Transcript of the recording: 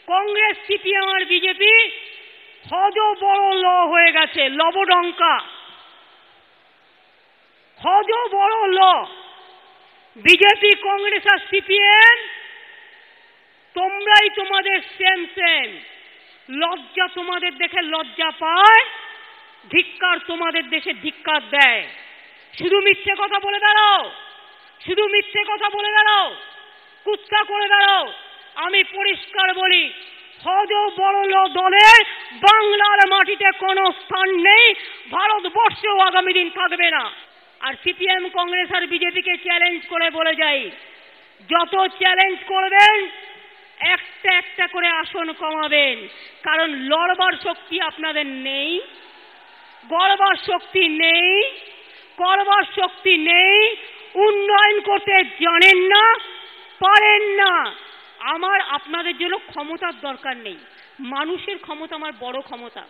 Congress, CPM আর BJP হজ বড় ল হয়ে গেছে, লবডঙ্কা। হজ বড় ল। বিজেপি, কংগ্রেস আর সিপিএম তোমরাই তোমাদের সেম সেম। লজ্জা তোমাদের দেখে লজ্জা পায়, ধিক্কার তোমাদের দেশে ধিক্কার দেয়। শুধু মিথ্যে কথা বলে বেড়াও, শুধু মিথ্যে কথা বলে বেড়াও, কুৎসা করে বেড়াও। আমি পরিষ্কার বলি, হজ বড় দলের বাংলার মাটিতে কোনো স্থান নেই, ভারতবর্ষেও আগামী দিন থাকবে না। আর সিপিএম, কংগ্রেস আর বিজেপিকে চ্যালেঞ্জ করে বলে যাই, যত চ্যালেঞ্জ করবেন একটা একটা করে আসন কমাবেন। কারণ লড়বার শক্তি আপনাদের নেই, গড়বার শক্তি নেই, করবার শক্তি নেই, উন্নয়ন করতে জানেন না, পারেন না। আমার আপনাদের জন্য ক্ষমতার দরকার নেই, মানুষের ক্ষমতা আমার বড় ক্ষমতা।